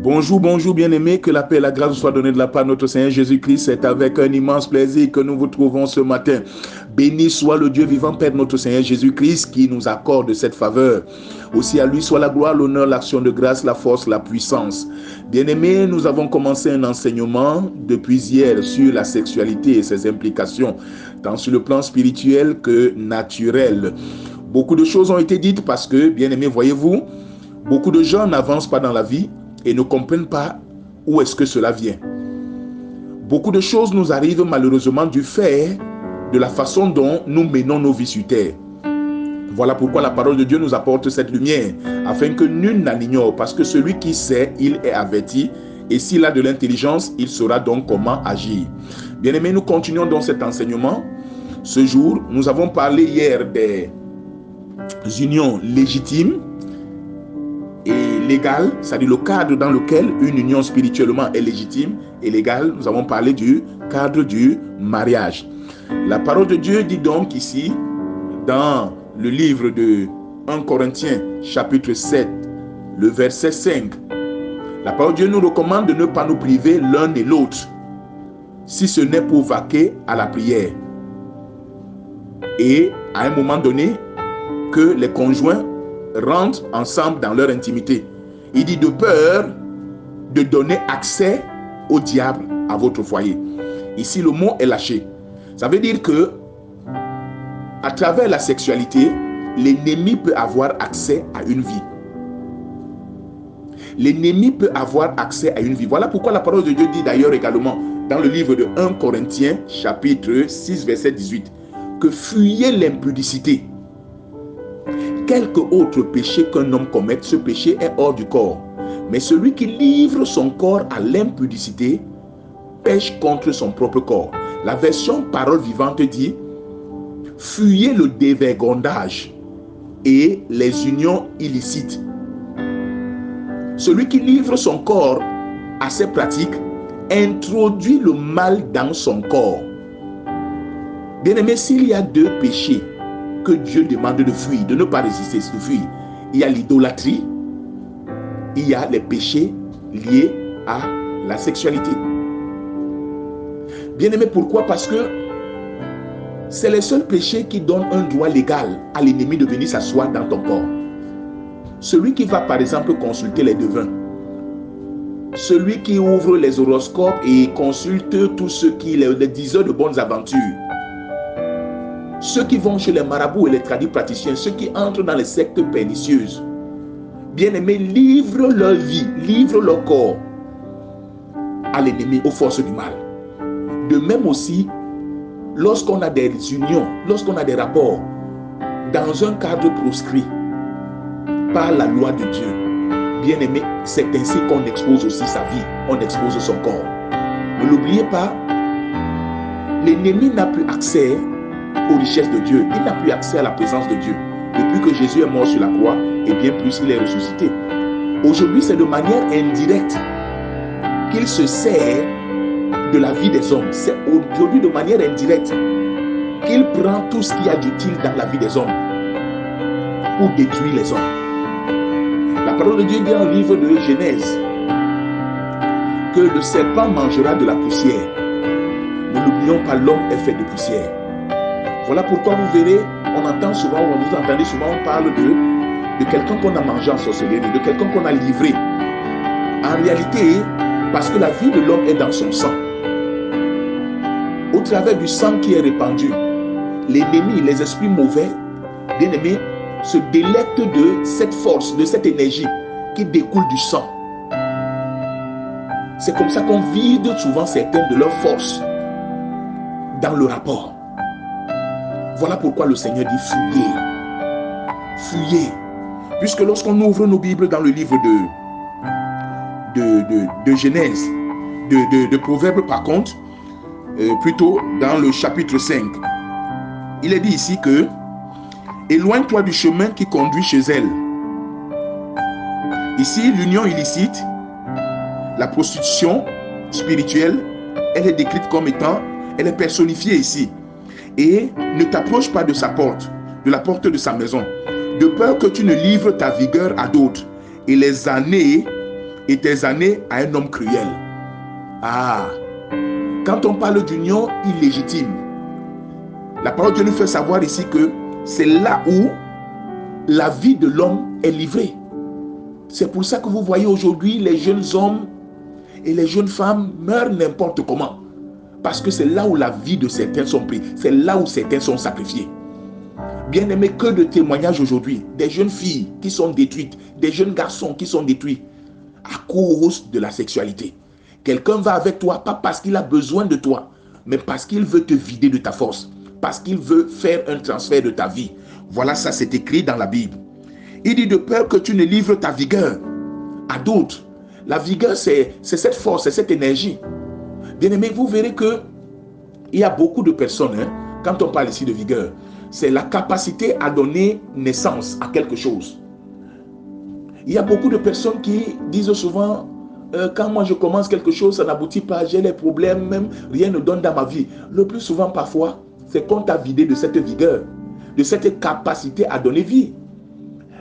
Bonjour, bonjour bien-aimés, que la paix et la grâce soient données de la part de notre Seigneur Jésus-Christ. C'est avec un immense plaisir que nous vous trouvons ce matin. Béni soit le Dieu vivant, Père de notre Seigneur Jésus-Christ, qui nous accorde cette faveur. Aussi à lui soit la gloire, l'honneur, l'action de grâce, la force, la puissance. Bien-aimés, nous avons commencé un enseignement depuis hier sur la sexualité et ses implications, tant sur le plan spirituel que naturel. Beaucoup de choses ont été dites parce que, bien-aimés, voyez-vous, beaucoup de gens n'avancent pas dans la vie et ne comprennent pas où est-ce que cela vient. Beaucoup de choses nous arrivent malheureusement du fait de la façon dont nous menons nos vies sur terre. Voilà pourquoi la parole de Dieu nous apporte cette lumière, afin que nul n'en ignore, parce que celui qui sait, il est averti, et s'il a de l'intelligence, il saura donc comment agir. Bien-aimés, nous continuons dans cet enseignement. Ce jour, nous avons parlé hier des unions légitimes et légale, c'est-à-dire le cadre dans lequel une union spirituellement est légitime et légale. Nous avons parlé du cadre du mariage. La parole de Dieu dit donc ici, dans le livre de 1 Corinthiens, chapitre 7, le verset 5, la parole de Dieu nous recommande de ne pas nous priver l'un et l'autre, si ce n'est pour vaquer à la prière. Et à un moment donné, que les conjoints rentrent ensemble dans leur intimité. Il dit de peur de donner accès au diable à votre foyer. Ici, le mot est lâché. Ça veut dire que à travers la sexualité, l'ennemi peut avoir accès à une vie. L'ennemi peut avoir accès à une vie. Voilà pourquoi la parole de Dieu dit d'ailleurs également dans le livre de 1 Corinthiens, chapitre 6, verset 18, que fuyez l'impudicité. Quelque autre péché qu'un homme commette, ce péché est hors du corps. Mais celui qui livre son corps à l'impudicité pêche contre son propre corps. La version parole vivante dit: fuyez le dévergondage et les unions illicites. Celui qui livre son corps à ces pratiques introduit le mal dans son corps. Bien-aimé, s'il y a deux péchés que Dieu demande de fuir, de ne pas résister, de fuir, il y a l'idolâtrie, il y a les péchés liés à la sexualité. Bien-aimé, pourquoi? Parce que c'est les seuls péchés qui donnent un droit légal à l'ennemi de venir s'asseoir dans ton corps. Celui qui va par exemple consulter les devins, celui qui ouvre les horoscopes et consulte tous ceux qui les diseurs de bonnes aventures, ceux qui vont chez les marabouts et les tradipraticiens, ceux qui entrent dans les sectes pernicieuses, bien-aimés, livrent leur vie, livrent leur corps à l'ennemi, aux forces du mal. De même aussi, lorsqu'on a des unions, lorsqu'on a des rapports dans un cadre proscrit par la loi de Dieu, bien-aimé, c'est ainsi qu'on expose aussi sa vie, on expose son corps. Ne l'oubliez pas, l'ennemi n'a plus accès aux richesses de Dieu, il n'a plus accès à la présence de Dieu. Depuis que Jésus est mort sur la croix, et bien plus il est ressuscité. Aujourd'hui, c'est de manière indirecte qu'il se sert de la vie des hommes. C'est aujourd'hui de manière indirecte qu'il prend tout ce qu'il y a d'utile dans la vie des hommes pour détruire les hommes. La parole de Dieu dit dans le livre de Genèse que le serpent mangera de la poussière. Ne l'oublions pas, l'homme est fait de poussière. Voilà pourquoi vous verrez, on entend souvent, vous entendez souvent, on parle de quelqu'un qu'on a mangé en sorcellerie, de quelqu'un qu'on a livré. En réalité, parce que la vie de l'homme est dans son sang. Au travers du sang qui est répandu, l'ennemi, les esprits mauvais, bien-aimés, se délectent de cette force, de cette énergie qui découle du sang. C'est comme ça qu'on vide souvent certaines de leurs forces dans le rapport. Voilà pourquoi le Seigneur dit fuyez. Fuyez. Puisque lorsqu'on ouvre nos Bibles dans le livre de Genèse, de Proverbes par contre, plutôt dans le chapitre 5, il est dit ici que éloigne-toi du chemin qui conduit chez elle. Ici, l'union illicite, la prostitution spirituelle, elle est décrite comme étant, elle est personnifiée ici. Et ne t'approche pas de sa porte, de la porte de sa maison, de peur que tu ne livres ta vigueur à d'autres et les années et tes années à un homme cruel. Ah, quand on parle d'union illégitime, la parole de Dieu nous fait savoir ici que c'est là où la vie de l'homme est livrée. C'est pour ça que vous voyez aujourd'hui les jeunes hommes et les jeunes femmes meurent n'importe comment. Parce que c'est là où la vie de certains sont prises. C'est là où certains sont sacrifiés. Bien aimé, que de témoignages aujourd'hui. Des jeunes filles qui sont détruites. Des jeunes garçons qui sont détruits à cause de la sexualité. Quelqu'un va avec toi, pas parce qu'il a besoin de toi, mais parce qu'il veut te vider de ta force. Parce qu'il veut faire un transfert de ta vie. Voilà, ça c'est écrit dans la Bible. Il dit de peur que tu ne livres ta vigueur à d'autres. La vigueur, c'est cette force, c'est cette énergie. Bien aimé, vous verrez que il y a beaucoup de personnes, quand on parle ici de vigueur, c'est la capacité à donner naissance à quelque chose. Il y a beaucoup de personnes qui disent souvent, quand moi je commence quelque chose, ça n'aboutit pas, j'ai les problèmes, même rien ne donne dans ma vie. Le plus souvent, parfois, c'est qu'on t'a vidé de cette vigueur, de cette capacité à donner vie.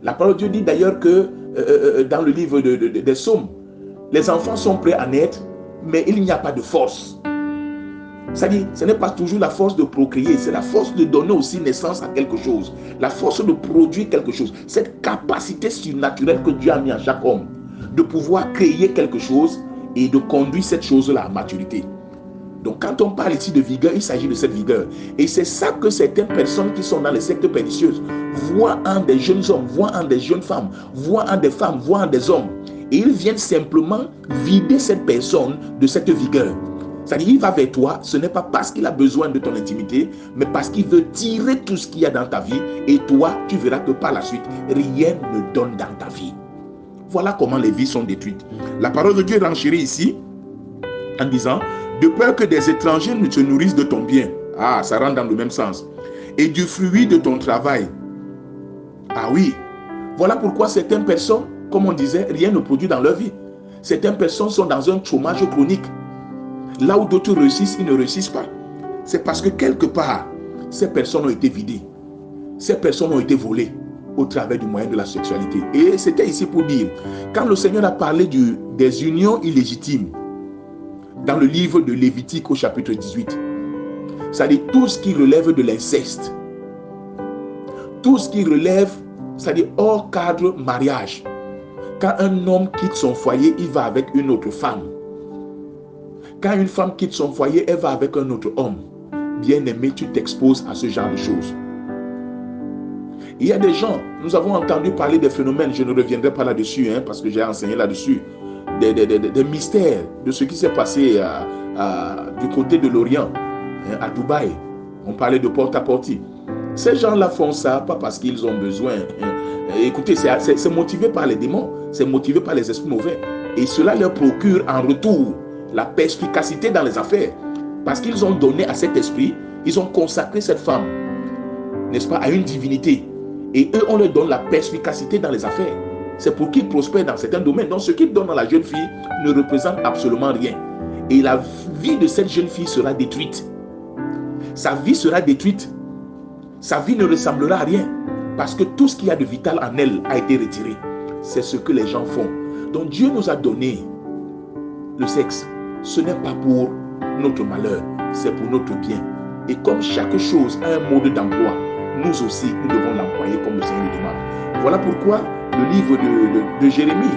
La parole de Dieu dit d'ailleurs que dans le livre des Psaumes, les enfants sont prêts à naître, mais il n'y a pas de force. C'est-à-dire, ce n'est pas toujours la force de procréer, c'est la force de donner aussi naissance à quelque chose, la force de produire quelque chose, cette capacité surnaturelle que Dieu a mis en chaque homme, de pouvoir créer quelque chose et de conduire cette chose-là à maturité. Donc quand on parle ici de vigueur, il s'agit de cette vigueur. Et c'est ça que certaines personnes qui sont dans les sectes pernicieuses voient en des jeunes hommes, voient en des jeunes femmes, voient en des femmes, voient en des hommes. Et ils viennent simplement vider cette personne de cette vigueur. C'est-à-dire, il va vers toi, ce n'est pas parce qu'il a besoin de ton intimité, mais parce qu'il veut tirer tout ce qu'il y a dans ta vie. Et toi, tu verras que par la suite, rien ne donne dans ta vie. Voilà comment les vies sont détruites. La parole de Dieu renchérit ici en disant, de peur que des étrangers ne te nourrissent de ton bien. Ah, ça rentre dans le même sens. Et du fruit de ton travail. Ah oui. Voilà pourquoi certaines personnes, comme on disait, rien ne produit dans leur vie. Certaines personnes sont dans un chômage chronique. Là où d'autres réussissent, ils ne réussissent pas. C'est parce que quelque part, ces personnes ont été vidées. Ces personnes ont été volées au travers du moyen de la sexualité. Et c'était ici pour dire, quand le Seigneur a parlé des unions illégitimes, dans le livre de Lévitique au chapitre 18, c'est-à-dire tout ce qui relève de l'inceste, tout ce qui relève, c'est-à-dire hors cadre mariage. Quand un homme quitte son foyer, il va avec une autre femme. Quand une femme quitte son foyer, elle va avec un autre homme. Bien aimé, tu t'exposes à ce genre de choses. Il y a des gens, nous avons entendu parler des phénomènes, je ne reviendrai pas là-dessus, parce que j'ai enseigné là-dessus, des mystères de ce qui s'est passé du côté de l'Orient, à Dubaï. On parlait de porte-à-porte. Ces gens-là font ça, pas parce qu'ils ont besoin. Écoutez, c'est motivé par les démons, c'est motivé par les esprits mauvais. Et cela leur procure en retour la perspicacité dans les affaires. Parce qu'ils ont donné à cet esprit, ils ont consacré cette femme, n'est-ce pas, à une divinité. Et eux, on leur donne la perspicacité dans les affaires. C'est pour qu'ils prospèrent dans certains domaines. Donc, ce qu'ils donnent à la jeune fille ne représente absolument rien. Et la vie de cette jeune fille sera détruite. Sa vie sera détruite. Sa vie ne ressemblera à rien. Parce que tout ce qu'il y a de vital en elle a été retiré. C'est ce que les gens font. Donc, Dieu nous a donné le sexe. Ce n'est pas pour notre malheur, c'est pour notre bien. Et comme chaque chose a un mode d'emploi, nous aussi, nous devons l'employer comme le Seigneur le demande. Voilà pourquoi le livre de Jérémie,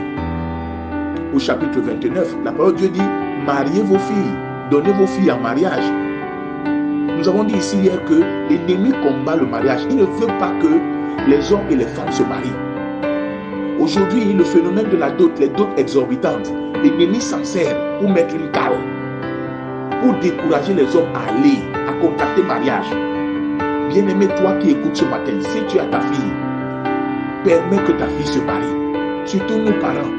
au chapitre 29, la parole de Dieu dit, mariez vos filles, donnez vos filles en mariage. Nous avons dit ici hier que l'ennemi combat le mariage. Il ne veut pas que les hommes et les femmes se marient. Aujourd'hui, le phénomène de la dot, les dots exorbitantes, l'ennemi s'en sert pour mettre une cale, pour décourager les hommes à aller, à contacter mariage. Bien-aimé, toi qui écoutes ce matin, si tu as ta fille, permets que ta fille se marie. Surtout nous parents,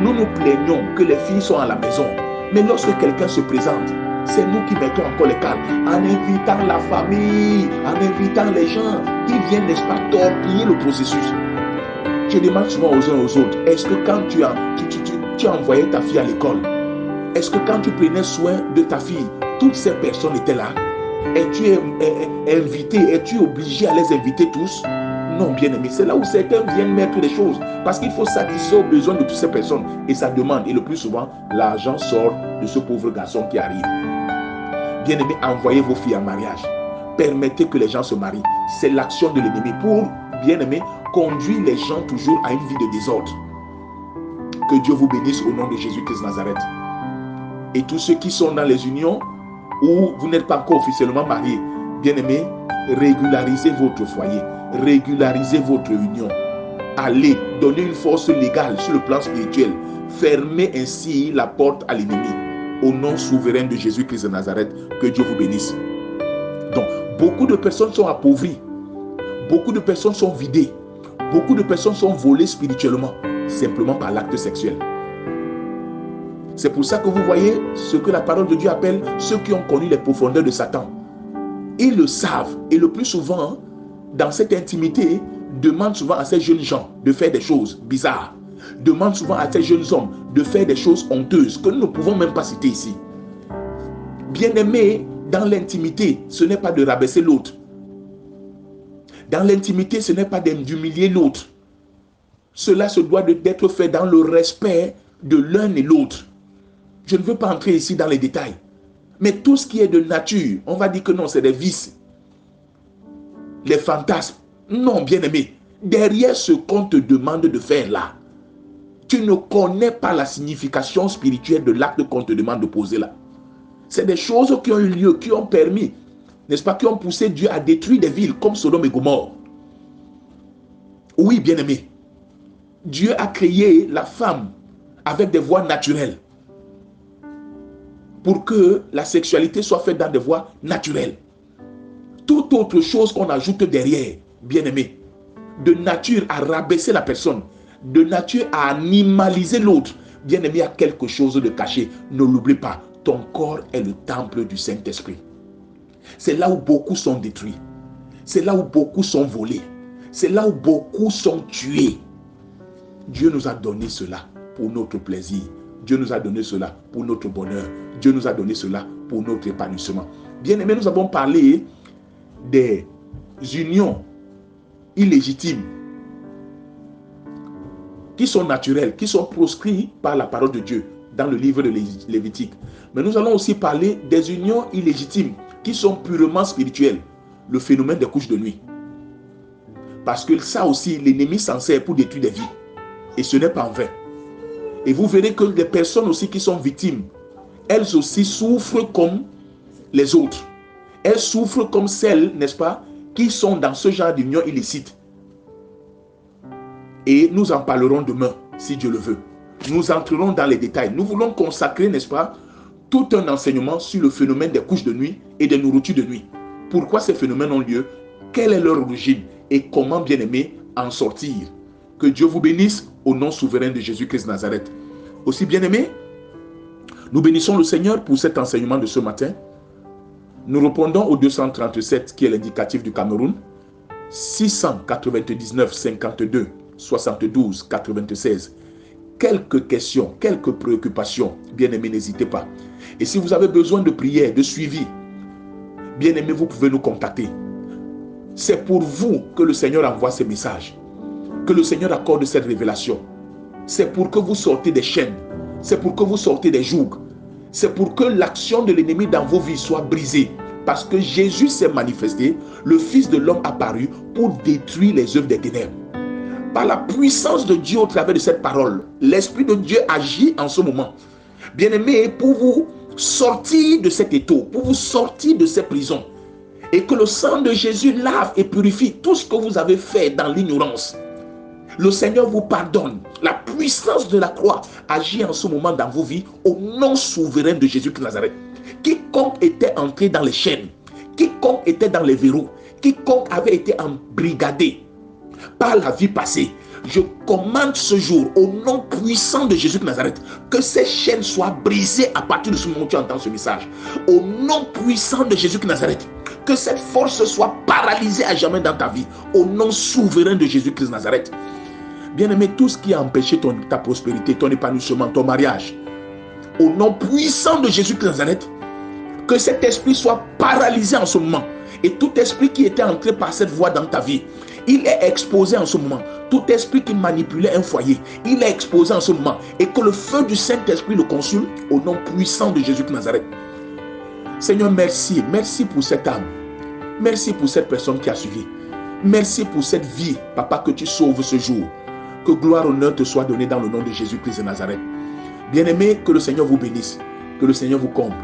nous nous plaignons que les filles sont à la maison. Mais lorsque quelqu'un se présente, c'est nous qui mettons encore les cadres, en invitant la famille, en invitant les gens qui viennent, n'est-ce pas, torpiller le processus. Je demande souvent aux uns aux autres, est-ce que quand tu as envoyé ta fille à l'école, est-ce que quand tu prenais soin de ta fille, toutes ces personnes étaient là? Es-tu invité, es-tu obligé à les inviter tous? Non, bien-aimé, c'est là où certains viennent mettre les choses. Parce qu'il faut satisfaire aux besoins de toutes ces personnes. Et ça demande. Et le plus souvent, l'argent sort de ce pauvre garçon qui arrive. Bien-aimé, envoyez vos filles en mariage. Permettez que les gens se marient. C'est l'action de l'ennemi pour, bien-aimé, conduire les gens toujours à une vie de désordre. Que Dieu vous bénisse au nom de Jésus-Christ Nazareth. Et tous ceux qui sont dans les unions où vous n'êtes pas encore officiellement mariés, bien-aimés, régularisez votre foyer, régularisez votre union. Allez, donnez une force légale sur le plan spirituel. Fermez ainsi la porte à l'ennemi. Au nom souverain de Jésus-Christ de Nazareth, que Dieu vous bénisse. Donc, beaucoup de personnes sont appauvries. Beaucoup de personnes sont vidées. Beaucoup de personnes sont volées spirituellement, simplement par l'acte sexuel. C'est pour ça que vous voyez ce que la parole de Dieu appelle ceux qui ont connu les profondeurs de Satan. Ils le savent. Et le plus souvent, dans cette intimité, demandent souvent à ces jeunes gens de faire des choses bizarres. Demandent souvent à ces jeunes hommes de faire des choses honteuses que nous ne pouvons même pas citer ici. Bien-aimé, dans l'intimité, ce n'est pas de rabaisser l'autre. Dans l'intimité, ce n'est pas d'humilier l'autre. Cela se doit d'être fait dans le respect de l'un et l'autre. Je ne veux pas entrer ici dans les détails. Mais tout ce qui est de nature, on va dire que non, c'est des vices. Les fantasmes. Non, bien-aimé. Derrière ce qu'on te demande de faire là, tu ne connais pas la signification spirituelle de l'acte qu'on te demande de poser là. C'est des choses qui ont eu lieu, qui ont permis, n'est-ce pas, qui ont poussé Dieu à détruire des villes comme Sodome et Gomorrhe. Oui, bien-aimé. Dieu a créé la femme avec des voies naturelles pour que la sexualité soit faite dans des voies naturelles. Toute autre chose qu'on ajoute derrière, bien-aimé, de nature à rabaisser la personne, de nature à animaliser l'autre, bien-aimé, il y a quelque chose de caché. Ne l'oublie pas, ton corps est le temple du Saint-Esprit. C'est là où beaucoup sont détruits. C'est là où beaucoup sont volés. C'est là où beaucoup sont tués. Dieu nous a donné cela pour notre plaisir. Dieu nous a donné cela pour notre bonheur. Dieu nous a donné cela pour notre épanouissement. Bien-aimés, nous avons parlé des unions illégitimes qui sont naturelles, qui sont proscrites par la parole de Dieu dans le livre de Lévitique. Mais nous allons aussi parler des unions illégitimes qui sont purement spirituelles, le phénomène des couches de nuit. Parce que ça aussi, l'ennemi s'en sert pour détruire des vies. Et ce n'est pas en vain. Et vous verrez que les personnes aussi qui sont victimes, elles aussi souffrent comme les autres. Elles souffrent comme celles, n'est-ce pas, qui sont dans ce genre d'union illicite. Et nous en parlerons demain, si Dieu le veut. Nous entrerons dans les détails. Nous voulons consacrer, n'est-ce pas, tout un enseignement sur le phénomène des couches de nuit et des nourritures de nuit. Pourquoi ces phénomènes ont lieu? Quelle est leur origine? Et comment, bien aimé, en sortir? Que Dieu vous bénisse au nom souverain de Jésus-Christ de Nazareth. Aussi, bien aimé, nous bénissons le Seigneur pour cet enseignement de ce matin. Nous répondons au 237 qui est l'indicatif du Cameroun. 699 52 72 96. Quelques questions, quelques préoccupations, bien aimé, n'hésitez pas. Et si vous avez besoin de prière, de suivi, bien aimé, vous pouvez nous contacter. C'est pour vous que le Seigneur envoie ces messages, que le Seigneur accorde cette révélation. C'est pour que vous sortez des chaînes, c'est pour que vous sortez des jougs, c'est pour que l'action de l'ennemi dans vos vies soit brisée. Parce que Jésus s'est manifesté, le Fils de l'homme apparu pour détruire les œuvres des ténèbres. Par la puissance de Dieu au travers de cette parole, l'Esprit de Dieu agit en ce moment. Bien-aimés, pour vous sortir de cet étau, pour vous sortir de ces prisons, et que le sang de Jésus lave et purifie tout ce que vous avez fait dans l'ignorance. Le Seigneur vous pardonne. La puissance de la croix agit en ce moment dans vos vies au nom souverain de Jésus de Nazareth. Quiconque était entré dans les chaînes, quiconque était dans les verrous, quiconque avait été embrigadé par la vie passée, je commande ce jour au nom puissant de Jésus de Nazareth que ces chaînes soient brisées à partir de ce moment où tu entends ce message. Au nom puissant de Jésus de Nazareth, que cette force soit paralysée à jamais dans ta vie. Au nom souverain de Jésus-Christ de Nazareth. Bien-aimé, tout ce qui a empêché ta prospérité, ton épanouissement, ton mariage, au nom puissant de Jésus-Christ de Nazareth, que cet esprit soit paralysé en ce moment. Et tout esprit qui était entré par cette voie dans ta vie, Il est exposé en ce moment. Tout esprit qui manipulait un foyer, il est exposé en ce moment. Et que le feu du Saint-Esprit le consume au nom puissant de Jésus de Nazareth. Seigneur, merci. Merci pour cette âme. Merci pour cette personne qui a suivi. Merci pour cette vie, Papa, que tu sauves ce jour. Que gloire et honneur te soit donné dans le nom de Jésus-Christ de Nazareth. Bien-aimés, que le Seigneur vous bénisse, que le Seigneur vous comble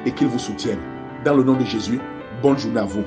et qu'il vous soutienne. Dans le nom de Jésus, bonne journée à vous.